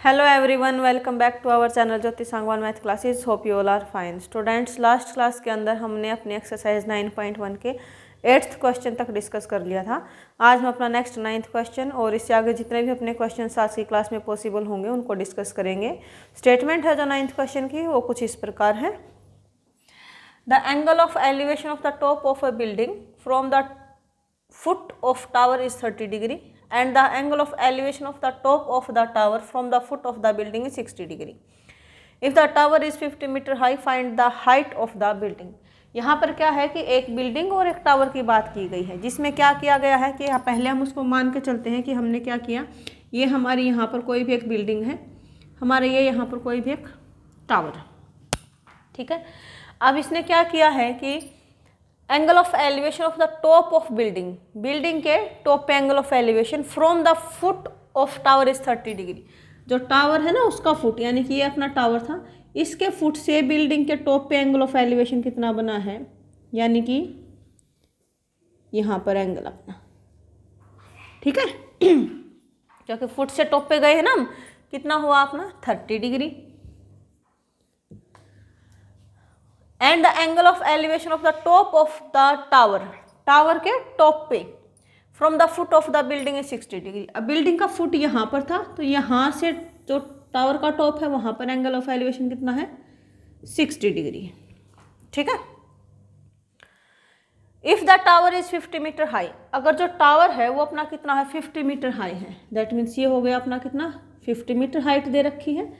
Hello everyone, welcome back to our channel Jyoti Sangwan math classes. Hope you all are fine. Students, last class के अंदर हमने अपनी exercise 9.1 के 8th question तक discuss कर लिया था. आज हम अपना नेक्स्ट 9th क्वेश्चन और इससे आगे जितने भी अपने क्वेश्चन आज की क्लास में पॉसिबल होंगे उनको डिस्कस करेंगे. स्टेटमेंट है जो 9th क्वेश्चन की वो कुछ इस प्रकार है. The angle of elevation of the top of a building from the foot of tower is 30 degree and the angle of elevation of the top of the tower from the foot of the building is 60 degree. If the tower is 50 meter high, find the height of the building. यहाँ पर क्या है कि एक building और एक tower की बात की गई है, जिसमें क्या किया गया है कि पहले हम उसको मान के चलते हैं कि हमने क्या किया. ये हमारी यहाँ पर कोई भी एक बिल्डिंग है, हमारे ये यहाँ पर कोई भी एक टावर, ठीक है. अब इसने क्या किया है कि angle of elevation of the top of building, building के टॉप पे angle of elevation from the foot of tower is 30 degree. जो टावर है ना उसका फुट, यानी कि ये अपना टावर था, इसके फुट से बिल्डिंग के टॉप पे एंगल ऑफ एलिवेशन कितना बना है, यानी कि यहाँ पर एंगल अपना, ठीक है. क्योंकि फुट से टॉप पे गए हैं ना हम, कितना हुआ अपना 30 degree. And the angle of elevation of the top of the tower, tower के टॉप पे from the foot of the building is 60 degree. अब बिल्डिंग का फुट यहाँ पर था, तो यहाँ से जो टावर का टॉप है वहाँ पर एंगल ऑफ एलिवेशन कितना है, 60 डिग्री, ठीक है. If the tower is 50 metre high, अगर जो टावर है वो अपना कितना है 50 मीटर हाई है, दैट मीन्स ये हो गया अपना कितना 50 मीटर हाइट दे रखी है.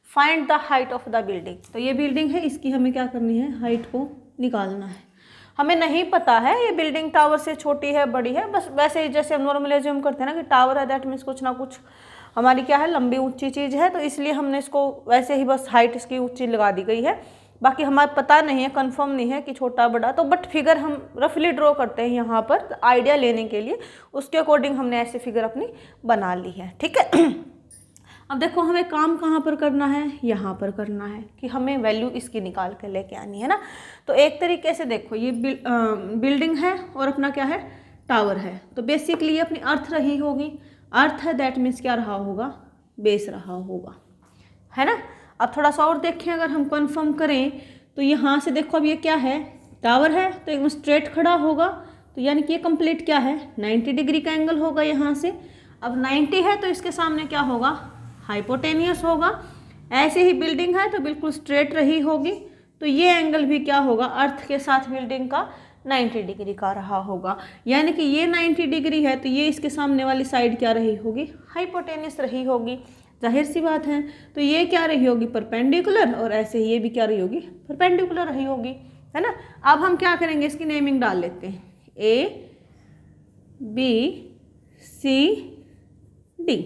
Find the height of the building, तो ये बिल्डिंग है, इसकी हमें क्या करनी है, हाइट को निकालना है. हमें नहीं पता है ये बिल्डिंग टावर से छोटी है बड़ी है, बस वैसे ही जैसे हम नॉर्मली एज्यूम करते हैं ना कि टावर है, दैट मीन्स कुछ ना कुछ हमारी क्या है लंबी ऊंची चीज़ है, तो इसलिए हमने इसको वैसे ही बस हाइट इसकी ऊंची लगा दी गई है. बाकी हमारा पता नहीं है, कंफर्म नहीं है कि छोटा बड़ा, तो बट फिगर हम रफली ड्रॉ करते हैं यहाँ पर आइडिया लेने के लिए, उसके अकॉर्डिंग हमने ऐसे फिगर अपनी बना ली है, ठीक है. अब देखो हमें काम कहाँ पर करना है, यहाँ पर करना है कि हमें वैल्यू इसकी निकाल के लेके आनी है ना. तो एक तरीके से देखो ये बिल्डिंग है और अपना क्या है टावर है, तो बेसिकली ये अपनी अर्थ रही होगी. अर्थ है दैट मीन्स क्या रहा होगा, बेस रहा होगा, है ना. अब थोड़ा सा और देखें, अगर हम कंफर्म करें तो यहाँ से देखो अब ये क्या है, टावर है, तो एकदम स्ट्रेट खड़ा होगा, तो यानी कि ये कंप्लीट क्या है 90 डिग्री का एंगल होगा यहाँ से. अब 90 है तो इसके सामने क्या होगा, हाइपोटेनियस होगा. ऐसे ही बिल्डिंग है तो बिल्कुल स्ट्रेट रही होगी, तो ये एंगल भी क्या होगा, अर्थ के साथ बिल्डिंग का 90 डिग्री का रहा होगा. यानी कि ये 90 डिग्री है तो ये इसके सामने वाली साइड क्या रही होगी, हाइपोटेनियस रही होगी. जाहिर सी बात है, तो ये क्या रही होगी, परपेंडिकुलर, और ऐसे ही ये भी क्या रही होगी, परपेंडिकुलर रही होगी, है ना. अब हम क्या करेंगे, इसकी नेमिंग डाल लेते हैं, A B C D,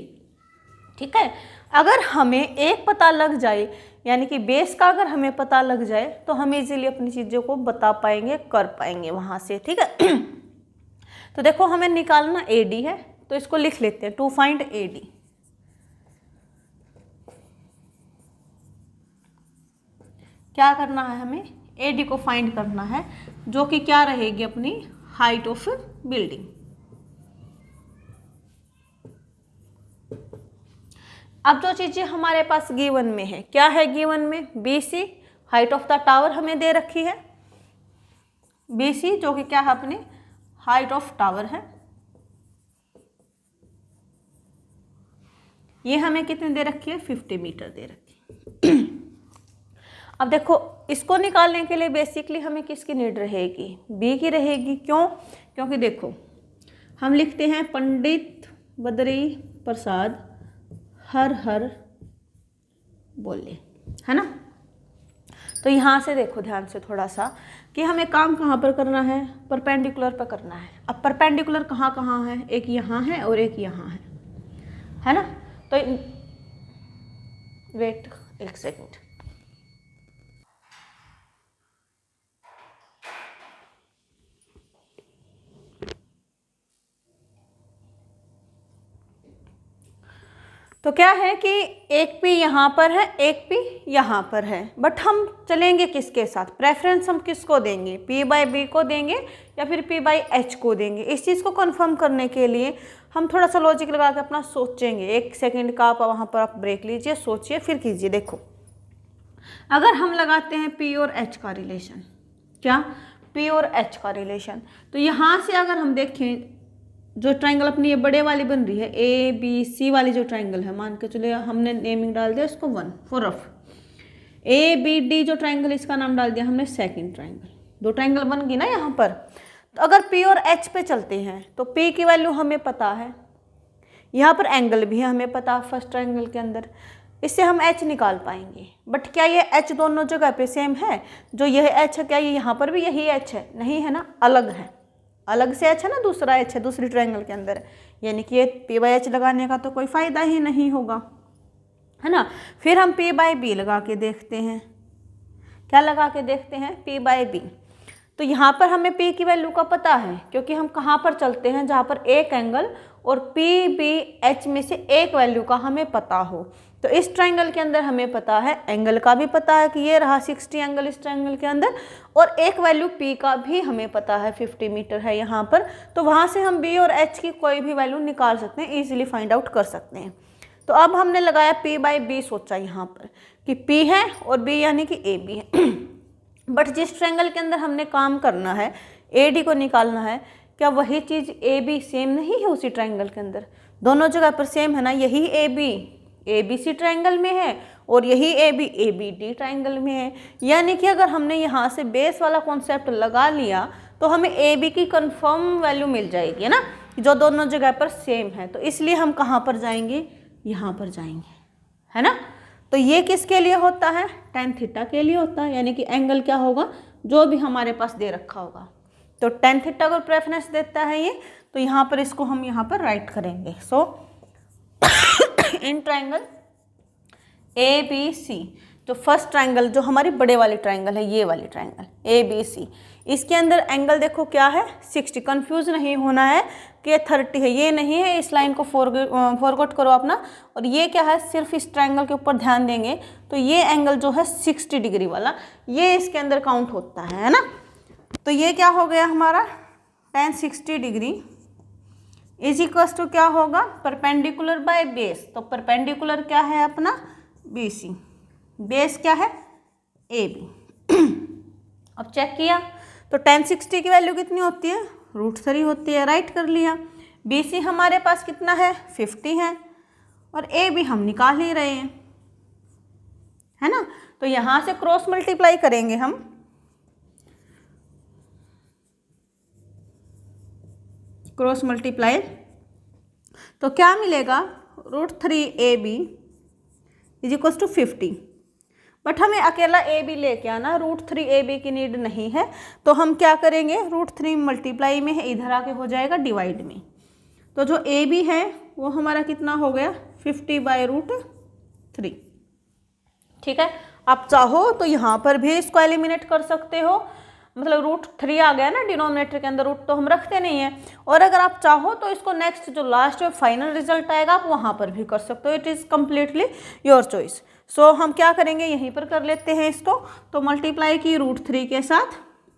ठीक है. अगर हमें एक पता लग जाए, यानी कि बेस का अगर हमें पता लग जाए, तो हम इजीली अपनी चीज़ों को बता पाएंगे, कर पाएंगे वहाँ से, ठीक है. तो देखो हमें निकालना AD है, तो इसको लिख लेते हैं, टू फाइंड AD. क्या करना है, हमें AD को फाइंड करना है, जो कि क्या रहेगी अपनी हाइट ऑफ बिल्डिंग. अब जो चीज़ें हमारे पास गिवन में है, क्या है गिवन में, BC height of the tower हमें दे रखी है, BC जो कि क्या है अपनी हाइट ऑफ टावर है. ये हमें कितनी दे रखी है, 50 मीटर दे रखी है. अब देखो इसको निकालने के लिए बेसिकली हमें किसकी नीड रहेगी, B की रहेगी. क्यों, क्योंकि देखो हम लिखते हैं पंडित बद्री प्रसाद हर हर बोले, है ना. तो यहाँ से देखो ध्यान से थोड़ा सा कि हमें काम कहाँ पर करना है, परपेंडिकुलर पर करना है. अब परपेंडिकुलर कहाँ कहाँ है, एक यहाँ है और एक यहाँ है ना. तो वेट एक सेकंड, तो क्या है कि एक P यहाँ पर है, एक P यहाँ पर है, बट हम चलेंगे किसके साथ, प्रेफरेंस हम किसको देंगे, P/B को देंगे या फिर P/H को देंगे। इस चीज़ को कंफर्म करने के लिए हम थोड़ा सा लॉजिक लगा के अपना सोचेंगे। 1 सेकंड का आप वहाँ पर आप ब्रेक लीजिए, सोचिए, फिर कीजिए। देखो, अगर हम लगाते हैं P और H का रिलेशन, क्या P और H का रिलेशन, तो यहाँ से अगर हम देखें जो ट्रायंगल अपनी ये बड़े वाली बन रही है, ABC वाली जो ट्रायंगल है, मान के चलिए हमने नेमिंग डाल दिया इसको 1 फॉर रफ। ABD जो ट्रायंगल, इसका नाम डाल दिया हमने सेकंड ट्रायंगल। 2 ट्रायंगल बन गई ना यहाँ पर। तो अगर P और H पे चलते हैं तो P की वैल्यू हमें पता है, यहाँ पर एंगल भी है हमें पता फर्स्ट ट्रायंगल के अंदर, इससे हम H निकाल पाएंगे। बट क्या ये H दोनों जगह पे सेम है? जो यह H है, क्या ये यहाँ पर भी यही H है? नहीं है ना, अलग है, अलग से H है ना, दूसरा H है दूसरी ट्रायंगल के अंदर, यानी कि ये P/H लगाने का तो कोई फ़ायदा ही नहीं होगा, है ना। फिर हम P/B लगा के देखते हैं। क्या लगा के देखते हैं? P/B। तो यहाँ पर हमें P की वैल्यू का पता है, क्योंकि हम कहाँ पर चलते हैं जहाँ पर एक एंगल और P/B/H में से एक वैल्यू का हमें पता हो। तो इस ट्रायंगल के अंदर हमें पता है, एंगल का भी पता है कि ये रहा 60 एंगल इस ट्रायंगल के अंदर, और एक वैल्यू P का भी हमें पता है 50 मीटर है यहाँ पर। तो वहाँ से हम B और H की कोई भी वैल्यू निकाल सकते हैं, ईजिली फाइंड आउट कर सकते हैं। तो अब हमने लगाया P/B, सोचा यहाँ पर कि P है और B यानी कि AB है। बट जिस ट्रायंगल के अंदर हमने काम करना है, AD को निकालना है, क्या वही चीज़ AB सेम नहीं है उसी ट्रायंगल के अंदर? दोनों जगह पर सेम है ना, यही AB ABC ट्रायंगल में है और यही AB ABD ट्रायंगल में है। यानी कि अगर हमने यहाँ से बेस वाला कॉन्सेप्ट लगा लिया तो हमें AB की कंफर्म वैल्यू मिल जाएगी, है ना, जो दोनों जगह पर सेम है। तो इसलिए हम कहाँ पर जाएंगे? यहाँ पर जाएंगे, है ना। तो ये किसके लिए होता है? tan थीटा के लिए होता है, यानी कि एंगल क्या होगा, जो भी हमारे पास दे रखा होगा। तो tan थीटा को प्रेफरेंस देता है ये, तो यहाँ पर इसको हम यहाँ पर राइट करेंगे। सो इन ट्रायंगल ABC, जो फर्स्ट ट्रायंगल जो हमारी बड़े वाली ट्रायंगल है, ये वाली ट्रायंगल ABC, इसके अंदर एंगल देखो क्या है, 60। कंफ्यूज नहीं होना है कि ये 30 है, ये नहीं है, इस लाइन को फॉरगॉट करो अपना। और ये क्या है, सिर्फ इस ट्रायंगल के ऊपर ध्यान देंगे तो ये एंगल जो है 60 डिग्री वाला, ये इसके अंदर काउंट होता है ना। तो ये क्या हो गया हमारा, tan 60 degree is equals to क्या होगा, परपेंडिकुलर बाय बेस। तो परपेंडिकुलर क्या है अपना BC, बेस क्या है AB। अब चेक किया तो tan 60 की वैल्यू कितनी होती है, √3 होती है, राइट कर लिया। BC हमारे पास कितना है, 50 है, और AB हम निकाल ही रहे हैं, है ना। तो यहाँ से क्रॉस मल्टीप्लाई करेंगे हम, क्रॉस मल्टीप्लाई, तो क्या मिलेगा, √3AB is equals to 50। But हमें अकेला AB लेके आना, √3AB की नीड नहीं है, तो हम क्या करेंगे, √3 मल्टीप्लाई में है, इधर आके हो जाएगा डिवाइड में। तो जो AB है वो हमारा कितना हो गया, 50/√3। ठीक है, आप चाहो तो यहाँ पर भी इसको एलिमिनेट कर सकते हो, मतलब √3 आ गया ना डिनोमिनेटर के अंदर, रूट तो हम रखते नहीं हैं। और अगर आप चाहो तो इसको नेक्स्ट जो लास्ट में फाइनल रिजल्ट आएगा आप वहाँ पर भी कर सकते हो, it is completely your choice. So हम क्या करेंगे, यहीं पर कर लेते हैं इसको। तो मल्टीप्लाई की √3 के साथ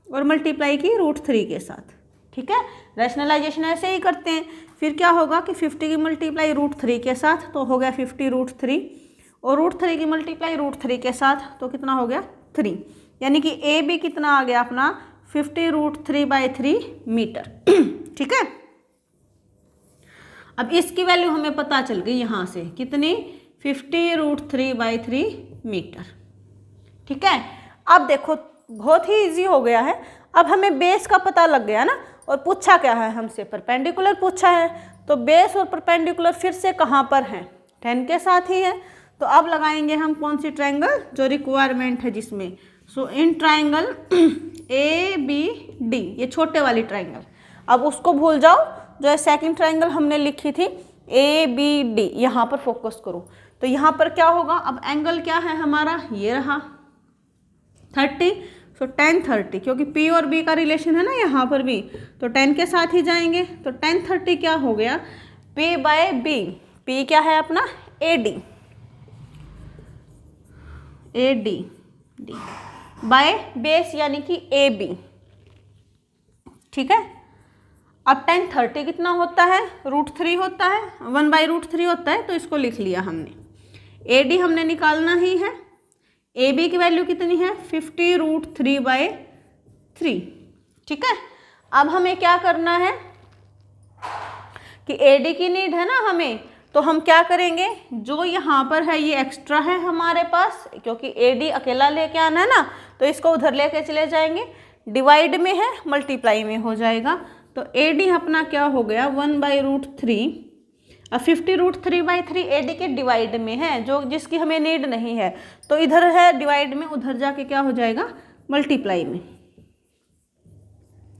और मल्टीप्लाई की √3 के साथ, ठीक है, रैशनलाइजेशन ऐसे ही करते हैं। फिर क्या होगा कि 50 की मल्टीप्लाई √3 के साथ तो हो गया 50√3, और √3 की मल्टीप्लाई √3 के साथ तो कितना हो गया 3, यानी कि AB कितना आ गया अपना 50√3/3 मीटर। ठीक है, अब इसकी वैल्यू हमें पता चल गई यहाँ से कितनी, 50√3/3 मीटर। ठीक है, अब देखो बहुत ही इजी हो गया है। अब हमें बेस का पता लग गया ना, और पूछा क्या है हमसे, परपेंडिकुलर पूछा है। तो बेस और परपेंडिकुलर फिर से कहाँ पर हैं, 10 के साथ ही है। तो अब लगाएंगे हम कौन सी ट्रायंगल, जो रिक्वायरमेंट है जिसमें। सो इन ट्रायंगल ABD, ये छोटे वाली ट्रायंगल, अब उसको भूल जाओ, जो है सेकंड ट्रायंगल हमने लिखी थी ABD, यहाँ पर फोकस करो। तो यहाँ पर क्या होगा, अब एंगल क्या है हमारा, ये रहा 30। सो tan 30, क्योंकि P और B का रिलेशन है ना यहाँ पर भी, तो 10 के साथ ही जाएंगे। तो tan 30 क्या हो गया, P/B, P क्या है अपना AD बाय बेस यानी कि AB, ठीक है। अब tan 30 कितना होता है, √3 होता है, 1/√3 होता है, तो इसको लिख लिया हमने। AD हमने निकालना ही है, AB की वैल्यू कितनी है 50√3/3, ठीक है। अब हमें क्या करना है कि AD की नीड है ना हमें, तो हम क्या करेंगे, जो यहाँ पर है ये एक्स्ट्रा है हमारे पास, क्योंकि AD अकेला लेके आना है ना, तो इसको उधर लेके चले जाएंगे, डिवाइड में है मल्टीप्लाई में हो जाएगा। तो AD अपना क्या हो गया 1/√3, अब 50√3/3 AD के डिवाइड में है, जो जिसकी हमें नीड नहीं है, तो इधर है डिवाइड में, उधर जाके क्या हो जाएगा मल्टीप्लाई में,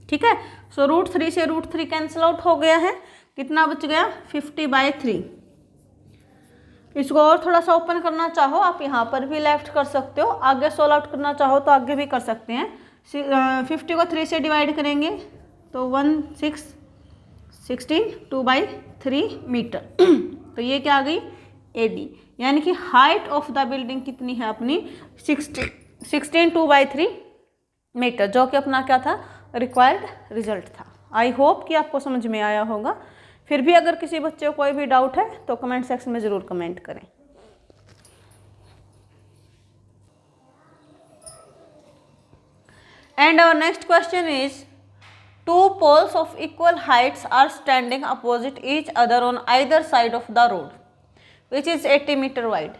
ठीक है। सो √3 से √3 कैंसिल आउट हो गया है, कितना बच गया 50/3। इसको और थोड़ा सा ओपन करना चाहो आप यहाँ पर भी लेफ्ट कर सकते हो, आगे सोल्व आउट करना चाहो तो आगे भी कर सकते हैं। 50 को 3 से डिवाइड करेंगे तो 16 2/3 मीटर तो ये क्या आ गई AD, यानी कि हाइट ऑफ द बिल्डिंग कितनी है अपनी 16 2/3 मीटर, जो कि अपना क्या था रिक्वायर्ड रिजल्ट था। आई होप कि आपको समझ में आया होगा। फिर भी अगर किसी बच्चे को कोई भी डाउट है तो कमेंट सेक्शन में ज़रूर कमेंट करें। And our next question is 2 poles of equal heights are standing opposite each other on either side of the road which is 80 meter wide।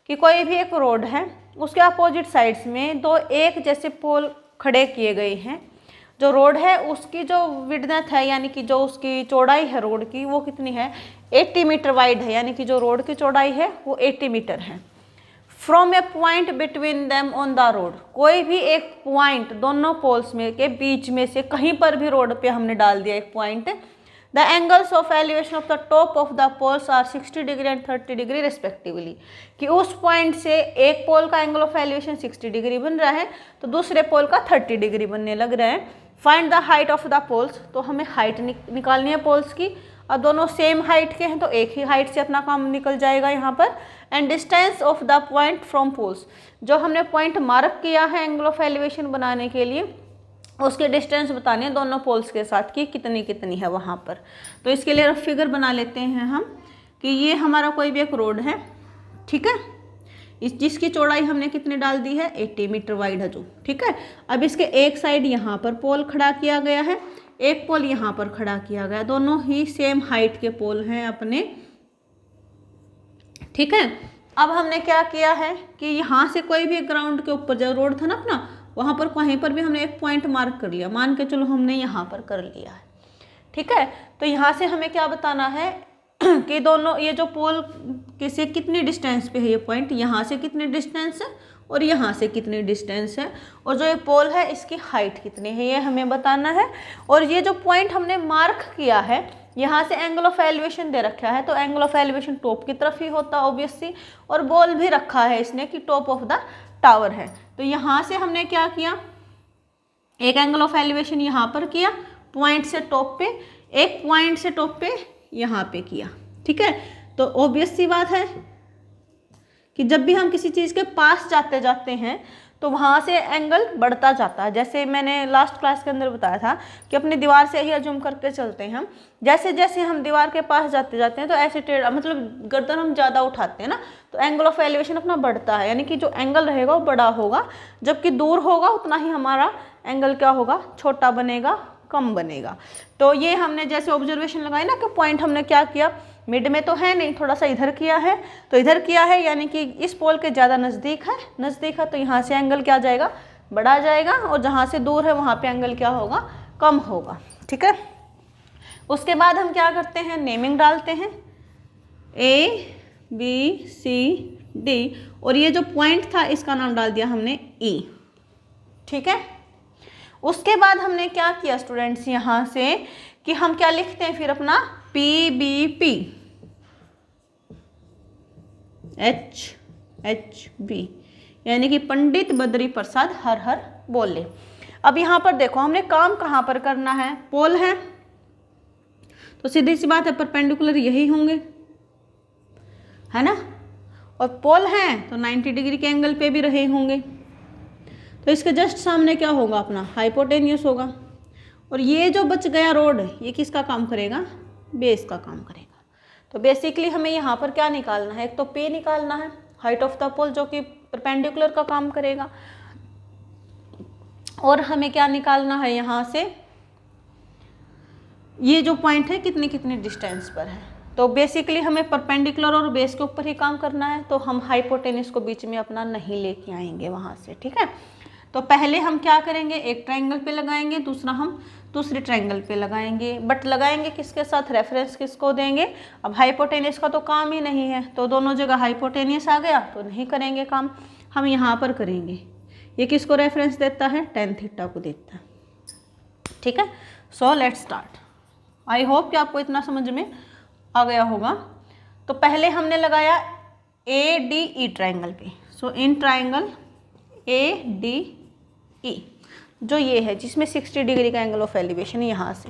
कि कोई भी एक रोड है, उसके अपोजिट साइड्स में दो एक जैसे पोल खड़े किए गए हैं। जो रोड है उसकी जो विड्थ है, यानी कि जो उसकी चौड़ाई है रोड की, वो कितनी है 80 मीटर वाइड है, यानी कि जो रोड की चौड़ाई है वो 80 मीटर है। From A point between them on the road, कोई भी एक पॉइंट दोनों पोल्स में के बीच में से कहीं पर भी रोड पे हमने डाल दिया एक point. The angles of elevation of the top of the poles are 60 degree and 30 degree respectively. कि उस पॉइंट से एक पोल का एंगल ऑफ एलिवेशन 60 डिग्री बन रहा है तो दूसरे पोल का 30 डिग्री बनने लग रहा है। Find the height of the poles, तो हमें हाइट निकालनी है पोल्स की। अब दोनों सेम हाइट के हैं तो एक ही हाइट से अपना काम निकल जाएगा यहाँ पर। And distance of the point from poles, जो हमने पॉइंट मार्क किया है एंगल ऑफ एलिवेशन बनाने के लिए, उसके डिस्टेंस बताने हैं दोनों पोल्स के साथ कि कितनी कितनी है वहाँ पर। तो इसके लिए रफ फिगर बना लेते हैं हम कि ये हमारा कोई भी एक रोड है, ठीक है, जिसकी चौड़ाई हमने कितनी डाल दी है 80 मीटर वाइड है जो, ठीक है। अब इसके एक साइड यहाँ पर पोल खड़ा किया गया है, एक पोल यहाँ पर खड़ा किया गया, दोनों ही सेम हाइट के पोल हैं अपने, ठीक है। अब हमने क्या किया है कि यहाँ से कोई भी ग्राउंड के ऊपर जो रोड था ना अपना, वहाँ पर कहीं पर भी हमने एक पॉइंट मार्क कर लिया, मान के चलो हमने यहाँ पर कर लिया है, ठीक है। तो यहाँ से हमें क्या बताना है कि दोनों ये जो पोल से कितनी डिस्टेंस पे है ये पॉइंट, यहाँ से कितनी डिस्टेंस है और यहाँ से कितनी डिस्टेंस है, और जो ये पोल है इसकी हाइट कितनी है ये हमें बताना है। और ये जो पॉइंट हमने मार्क किया है, यहाँ से एंगल ऑफ एलिवेशन दे रखा है, तो एंगल ऑफ एलिवेशन टॉप की तरफ ही होता ऑब्वियसली, और बोल भी रखा है इसने कि टॉप ऑफ द टावर है। तो यहाँ से हमने क्या किया, एक एंगल ऑफ एलिवेशन यहाँ पर किया पॉइंट से टॉप पे, एक पॉइंट से टॉप पे यहाँ पे किया, ठीक है। तो ऑब्वियस सी बात है कि जब भी हम किसी चीज़ के पास जाते जाते हैं तो वहाँ से एंगल बढ़ता जाता है। जैसे मैंने लास्ट क्लास के अंदर बताया था कि अपनी दीवार से ही अज्यूम करके चलते हैं हम, जैसे जैसे हम दीवार के पास जाते जाते हैं तो ऐसे टेढ़ा मतलब गर्दन हम ज़्यादा उठाते हैं ना, तो एंगल ऑफ एलिवेशन अपना बढ़ता है, यानी कि जो एंगल रहेगा वो बड़ा होगा, जबकि दूर होगा उतना ही हमारा एंगल क्या होगा छोटा बनेगा, कम बनेगा। तो ये हमने जैसे ऑब्जर्वेशन लगाई ना कि पॉइंट हमने क्या किया, मिड में तो है नहीं, थोड़ा सा इधर किया है, तो इधर किया है यानी कि इस पोल के ज़्यादा नज़दीक है, तो यहाँ से एंगल क्या जाएगा बढ़ा जाएगा, और जहाँ से दूर है वहाँ पे एंगल क्या होगा कम होगा, ठीक है। उसके बाद हम क्या करते हैं, नेमिंग डालते हैं ABCD, और ये जो पॉइंट था इसका नाम डाल दिया हमने E, ठीक है। उसके बाद हमने क्या किया स्टूडेंट्स यहाँ से कि हम क्या लिखते हैं फिर अपना PBP HHB, यानी कि पंडित बद्री प्रसाद हर हर बोले। अब यहाँ पर देखो हमने काम कहाँ पर करना है, पोल है तो सीधी सी बात है परपेंडिकुलर यही होंगे, है ना, और पोल हैं तो 90 डिग्री के एंगल पे भी रहे होंगे। तो इसके जस्ट सामने क्या होगा, अपना हाइपोटेन्यूस होगा। और ये जो बच गया रोड, ये किसका काम करेगा, बेस का काम करेगा। तो बेसिकली हमें यहाँ पर क्या निकालना है, एक तो पे निकालना है, हाइट ऑफ द पोल, जो कि परपेंडिकुलर का काम करेगा, और हमें क्या निकालना है यहाँ से, ये जो पॉइंट है कितनी कितनी डिस्टेंस पर है। तो बेसिकली हमें परपेंडिकुलर और बेस के ऊपर ही काम करना है, तो हम हाइपोटेन्यूस को बीच में अपना नहीं लेके आएंगे वहाँ से, ठीक है। तो पहले हम क्या करेंगे, एक ट्रायंगल पे लगाएंगे, दूसरा हम दूसरे ट्रायंगल पे लगाएंगे, बट लगाएंगे किसके साथ, रेफरेंस किसको देंगे। अब हाइपोटेन्यूस का तो काम ही नहीं है, तो दोनों जगह हाइपोटेन्यूस आ गया तो नहीं करेंगे काम, हम यहाँ पर करेंगे। ये किसको रेफरेंस देता है, tan थीटा को देता है, ठीक है। So let's start. I hope कि आपको इतना समझ में आ गया होगा। तो पहले हमने लगाया ADE ट्रायंगल पे। सो इन ट्रायंगल ADE जो ये है, जिसमें 60 डिग्री का एंगल ऑफ एलिवेशन, यहाँ से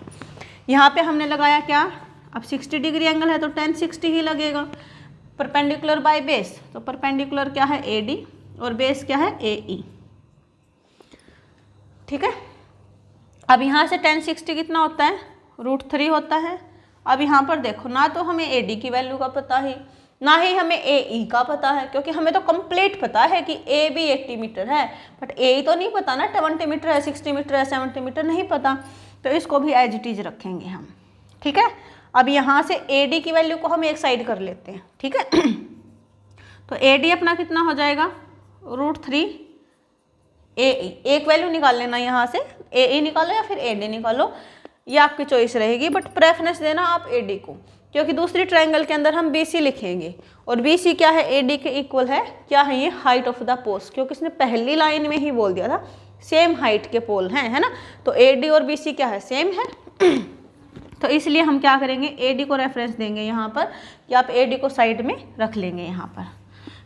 यहाँ पे हमने लगाया क्या, अब 60 डिग्री एंगल है तो tan 60 ही लगेगा। परपेंडिकुलर बाय बेस, तो परपेंडिकुलर क्या है AD और बेस क्या है AE, ठीक है। अब यहाँ से tan 60 कितना होता है, √3 होता है। अब यहाँ पर देखो, ना तो हमें AD की वैल्यू का पता है, ना ही हमें AE का पता है, क्योंकि हमें तो कंप्लीट पता है कि A भी 80 मीटर है, बट AE तो नहीं पता ना, 70 मीटर है, 60 मीटर है, 70 मीटर नहीं पता। तो इसको भी एज इट इज रखेंगे हम, ठीक है। अब यहाँ से AD की वैल्यू को हम एक साइड कर लेते हैं, ठीक है। तो AD अपना कितना हो जाएगा, √3 AE, एक वैल्यू निकाल लेना यहाँ से, AE निकालो या फिर AD निकालो, ये आपकी चॉइस रहेगी, बट प्रेफरेंस देना आप AD को, क्योंकि दूसरी ट्रायंगल के अंदर हम BC लिखेंगे, और BC क्या है, AD के इक्वल है, क्या है ये, हाइट ऑफ द पोल्स, क्योंकि इसने पहली लाइन में ही बोल दिया था सेम हाइट के पोल हैं, है ना। तो AD और BC क्या है, सेम है। तो इसलिए हम क्या करेंगे, AD को रेफरेंस देंगे यहाँ पर, कि आप AD को साइड में रख लेंगे यहाँ पर।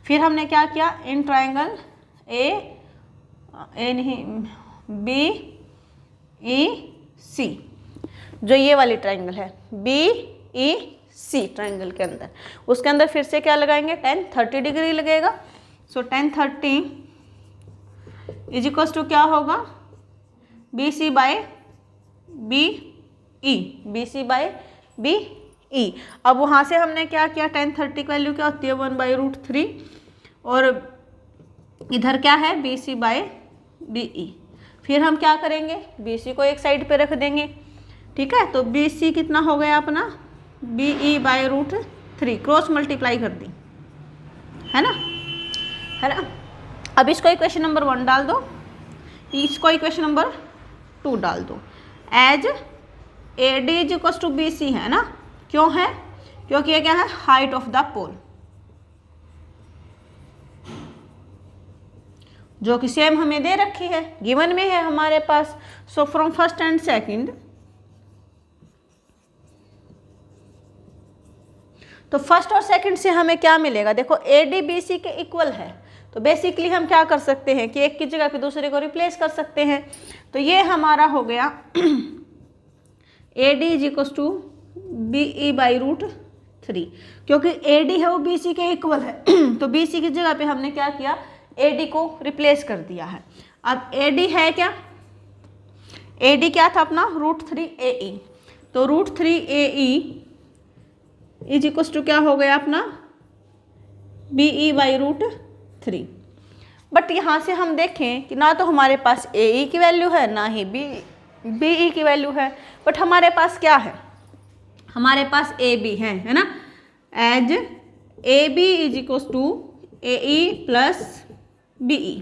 फिर हमने क्या किया, इन ट्रायंगल BEC, जो ये वाली ट्रायंगल है BEC ट्रायंगल के अंदर, उसके अंदर फिर से क्या लगाएंगे, tan 30 डिग्री लगेगा। So tan 30 is equal to क्या होगा, BC by BE, BC by BE। अब वहाँ से हमने क्या किया, tan 30 की वैल्यू क्या होती है, 1/√3, और इधर क्या है, BC बाय BE। फिर हम क्या करेंगे, BC को एक साइड पे रख देंगे, ठीक है। तो BC कितना हो गया अपना, BE बाय √3, क्रॉस मल्टीप्लाई कर दी, है ना, है ना। अब इसको इक्वेशन नंबर 1 डाल दो, इसको इक्वेशन नंबर 2 डाल दो, as AD is equal to BC, है ना। क्यों है, क्योंकि ये क्या है, हाइट ऑफ द पोल, जो कि सेम हमें दे रखी है, गिवन में है हमारे पास। So from first and second, तो फर्स्ट और सेकंड से हमें क्या मिलेगा, देखो AD BC के इक्वल है, तो बेसिकली हम क्या कर सकते हैं कि एक की जगह पे दूसरे को रिप्लेस कर सकते हैं। तो ये हमारा हो गया AD is equal to BE by √3, क्योंकि AD है वो BC के इक्वल है। तो BC की जगह पे हमने क्या किया, AD को रिप्लेस कर दिया है। अब AD है क्या, AD क्या था अपना, √3 AE, तो √3 AE इज इक्वल टू क्या हो गया अपना, BE बाई √3। बट यहाँ से हम देखें कि ना तो हमारे पास AE की वैल्यू है, ना ही BE की वैल्यू है, बट हमारे पास क्या है, हमारे पास AB है ना। As AB is equal to AE plus BE।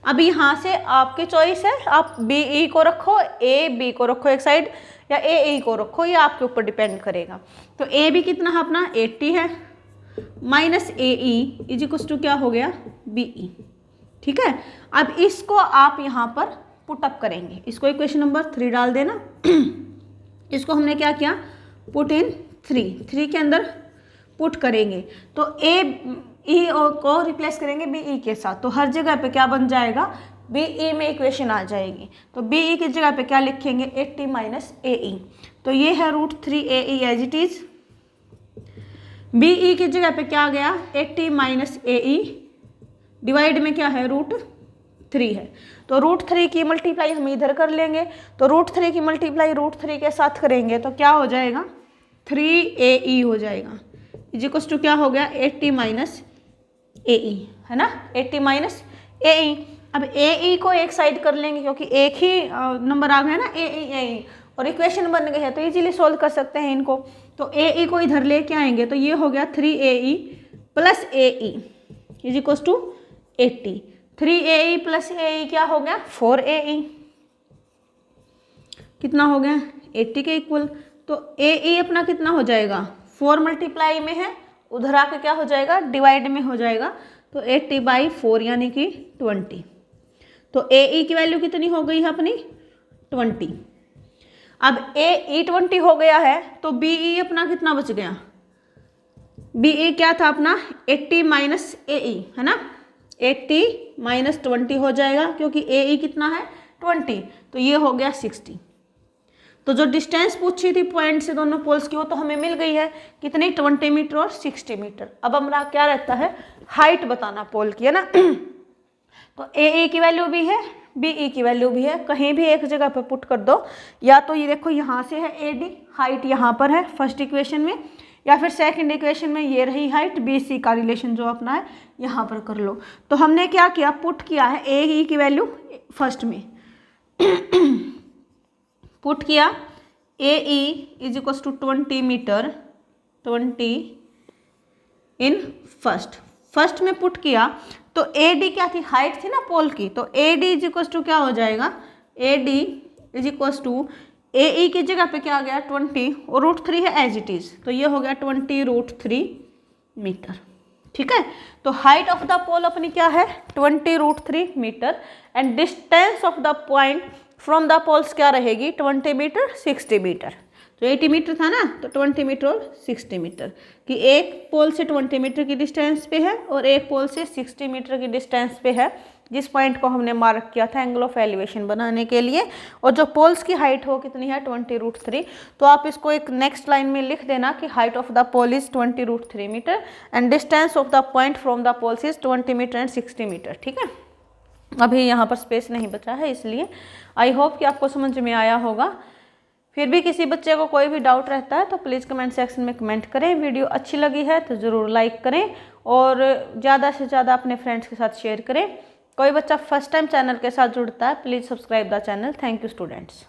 अब यहाँ से आपकी चॉइस है, आप BE को रखो, AB को रखो एक साइड, या AE को रखो, ये आपके ऊपर डिपेंड करेगा। तो AB कितना है अपना, 80 है, minus AE is equal to क्या हो गया, BE, ठीक है। अब इसको आप यहाँ पर पुटअप करेंगे, इसको इक्वेशन नंबर 3 डाल देना। इसको हमने क्या किया, पुट इन 3 के अंदर पुट करेंगे, तो AE को रिप्लेस करेंगे BE के साथ, तो हर जगह पे क्या बन जाएगा, BE में इक्वेशन आ जाएगी। तो BE की जगह पे क्या लिखेंगे, 80 माइनस AE, तो ये है √3 AE as it is. B E की जगह पे क्या आ गया 80 माइनस ए ई, डिवाइड में क्या है √3 है। तो √3 की मल्टीप्लाई हम इधर कर लेंगे, तो √3 की मल्टीप्लाई √3 के साथ करेंगे तो क्या हो जाएगा 3AE हो जाएगा, इजिकल्स टू क्या हो गया 80 माइनस AE, है ना, 80 माइनस AE। अब AE को एक साइड कर लेंगे क्योंकि एक ही नंबर आ गया ना AE और इक्वेशन बन गई है तो इजीली सोल्व कर सकते हैं इनको। तो AE को इधर लेके आएंगे तो ये हो गया 3AE plus AE equals to 80। 3AE plus AE क्या हो गया 4AE, कितना हो गया 80 के इक्वल। तो AE अपना कितना हो जाएगा 4 मल्टीप्लाई में है, उधर आके क्या हो जाएगा डिवाइड में हो जाएगा, तो 80/4 यानी कि 20। तो AE की वैल्यू कितनी हो गई है अपनी 20। अब AE 20 हो गया है तो BE अपना कितना बच गया, BE क्या था अपना 80 माइनस AE, है ना, 80 माइनस 20 हो जाएगा क्योंकि AE कितना है 20, तो ये हो गया 60। तो जो डिस्टेंस पूछी थी पॉइंट से दोनों पोल्स की वो तो हमें मिल गई है, कितनी 20 मीटर और 60 मीटर। अब हमारा क्या रहता है हाइट बताना पोल की, है ना। तो AE की वैल्यू भी है BE की वैल्यू भी है, कहीं भी एक जगह पे पुट कर दो, या तो ये देखो यहाँ से है AD, हाइट यहाँ पर है फर्स्ट इक्वेशन में, या फिर सेकंड इक्वेशन में ये रही हाइट, BC का रिलेशन जो अपना है यहाँ पर कर लो। तो हमने क्या किया पुट किया है AE की वैल्यू फर्स्ट में पुट किया AE is equals to 20 metre 20 in first में पुट किया तो AD क्या थी हाइट थी ना पोल की, तो AD इज इक्वल्स टू क्या हो जाएगा AD is equals to AE की जगह पे क्या आ गया 20 और √3 है एज इट इज, तो ये हो गया 20√3 मीटर, ठीक है। तो हाइट ऑफ द पोल अपनी क्या है 20√3 metre and distance of the point from the poles क्या रहेगी 20 मीटर 60 मीटर। तो 80 मीटर था ना, तो 20 मीटर और 60 मीटर कि एक पोल से 20 मीटर की डिस्टेंस पे है और एक पोल से 60 मीटर की डिस्टेंस पे है, जिस पॉइंट को हमने मार्क किया था एंगल ऑफ एलिवेशन बनाने के लिए। और जो पोल्स की हाइट हो कितनी है 20√3, तो आप इसको एक नेक्स्ट लाइन में लिख देना कि height of the pole is 20√3 metre and distance of the point from the poles is 20 metre and 60 metre, ठीक है। अभी यहाँ पर स्पेस नहीं बचा है इसलिए आई होप कि आपको समझ में आया होगा। फिर भी किसी बच्चे को कोई भी डाउट रहता है तो प्लीज़ कमेंट सेक्शन में कमेंट करें। वीडियो अच्छी लगी है तो ज़रूर लाइक करें और ज़्यादा से ज़्यादा अपने फ्रेंड्स के साथ शेयर करें। कोई बच्चा फर्स्ट टाइम चैनल के साथ जुड़ता है please subscribe the channel. Thank you students.